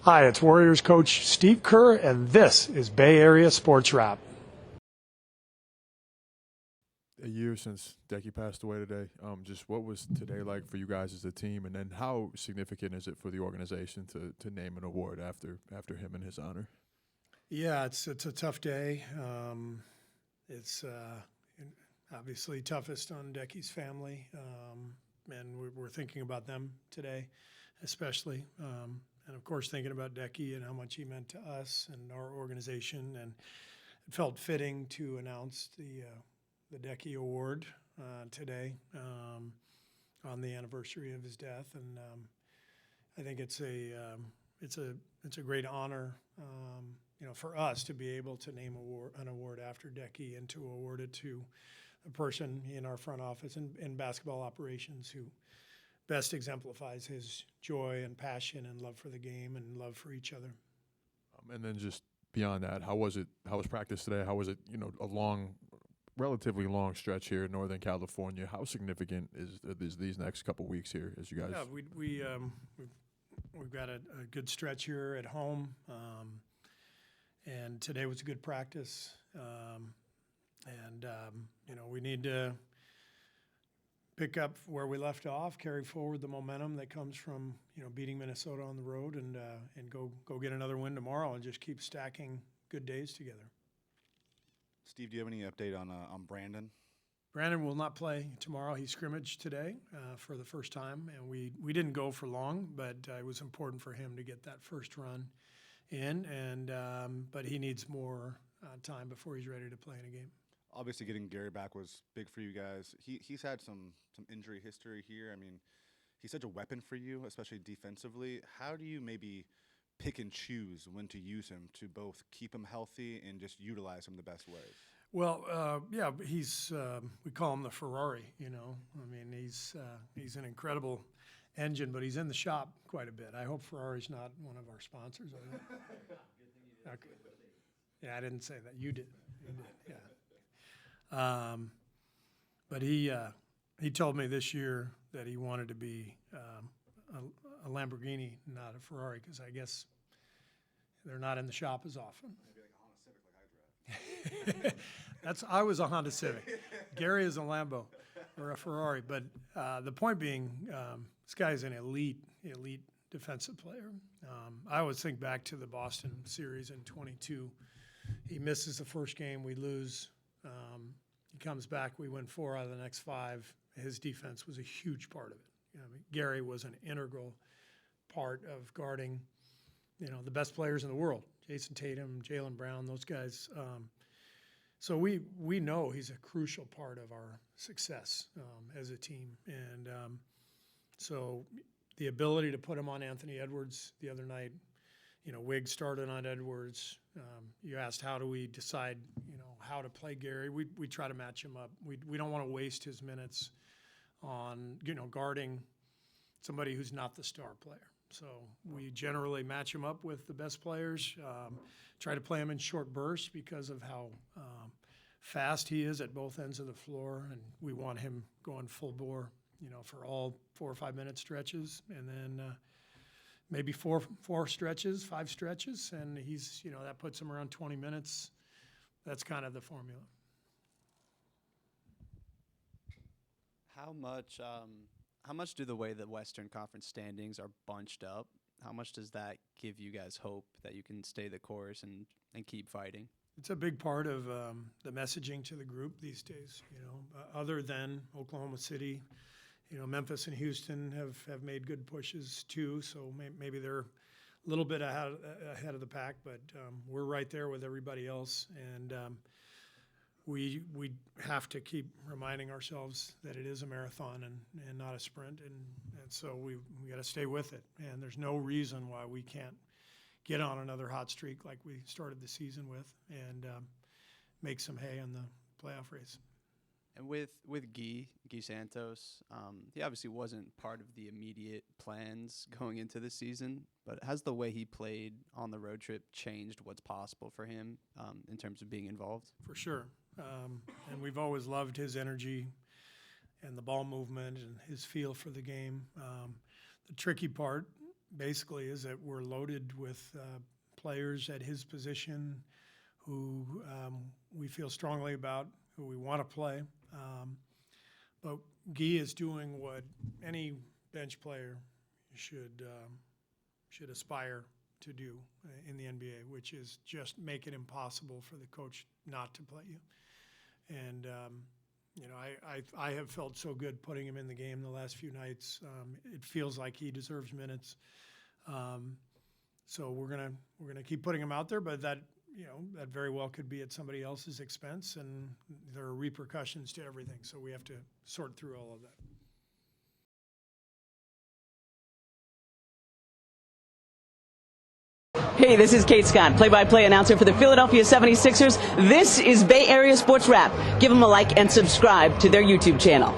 Hi, it's Warriors coach Steve Kerr, and this is Bay Area Sports Wrap. A year since Decky passed away today. Just what was today like for you guys as a team, and then how significant is it for the organization to name an award after him in his honor? Yeah, it's a tough day. It's obviously toughest on Decky's family, and we're thinking about them today, especially. And of course, thinking about Decky and how much he meant to us and our organization, and it felt fitting to announce the Decky Award today on the anniversary of his death, and I think it's a great honor, for us to be able to name an award after Decky and to award it to a person in our front office and in basketball operations who best exemplifies his joy and passion and love for the game and love for each other. And then just beyond that, how was practice today? How was it? Relatively long stretch here in Northern California. How significant is these next couple weeks here as you guys? Yeah, we've got a good stretch here at home, and today was a good practice. We need to pick up where we left off, carry forward the momentum that comes from beating Minnesota on the road, and go get another win tomorrow, and just keep stacking good days together. Steve, do you have any update on Brandon? Brandon will not play tomorrow. He scrimmaged today for the first time, and we didn't go for long, but it was important for him to get that first run in, but he needs more time before he's ready to play in a game. Obviously, getting Gary back was big for you guys. He's had some injury history here. I mean, he's such a weapon for you, especially defensively. How do you maybe pick and choose when to use him to both keep him healthy and just utilize him the best ways? Well, he's we call him the Ferrari. I mean, he's an incredible engine, but he's in the shop quite a bit. I hope Ferrari's not one of our sponsors. Okay. Yeah, I didn't say that. You did. Yeah. But he told me this year that he wanted to be a Lamborghini, not a Ferrari, because I guess they're not in the shop as often. Maybe like a Honda Civic like I drive. I was a Honda Civic. Gary is a Lambo or a Ferrari. But the point being, this guy is an elite defensive player. I always think back to the Boston series in 22. He misses the first game, we lose. He comes back, we win 4 out of the next 5. His defense was a huge part of it. Gary was an integral part of guarding, the best players in the world, Jason Tatum, Jaylen Brown, those guys. So we know he's a crucial part of our success as a team. And so the ability to put him on Anthony Edwards the other night, Wiggs started on Edwards. You asked how do we decide, how to play Gary. We try to match him up. We don't want to waste his minutes on, guarding somebody who's not the star player. So we generally match him up with the best players, try to play him in short bursts because of how fast he is at both ends of the floor, and we want him going full bore, for all 4 or 5 minute stretches, and then maybe four stretches, 5 stretches, and he's, that puts him around 20 minutes. That's kind of the formula. How much do the way the Western Conference standings are bunched up, how much does that give you guys hope that you can stay the course and keep fighting? It's a big part of the messaging to the group these days, other than Oklahoma City. Memphis and Houston have made good pushes too, so maybe they're a little bit ahead of the pack, but we're right there with everybody else, and we have to keep reminding ourselves that it is a marathon and not a sprint, and so we got to stay with it, and there's no reason why we can't get on another hot streak like we started the season with, and make some hay in the playoff race. And with Guy Santos, he obviously wasn't part of the immediate plans going into the season, but has the way he played on the road trip changed what's possible for him in terms of being involved? For sure. And we've always loved his energy and the ball movement and his feel for the game. The tricky part basically is that we're loaded with players at his position who we feel strongly about, who we want to play. But Guy is doing what any bench player should aspire to do in the NBA, which is just make it impossible for the coach not to play you. And I have felt so good putting him in the game the last few nights. It feels like he deserves minutes. So we're gonna keep putting him out there, but that very well could be at somebody else's expense, and there are repercussions to everything. So we have to sort through all of that. Hey, this is Kate Scott, play-by-play announcer for the Philadelphia 76ers. This is Bay Area Sports Wrap. Give them a like and subscribe to their YouTube channel.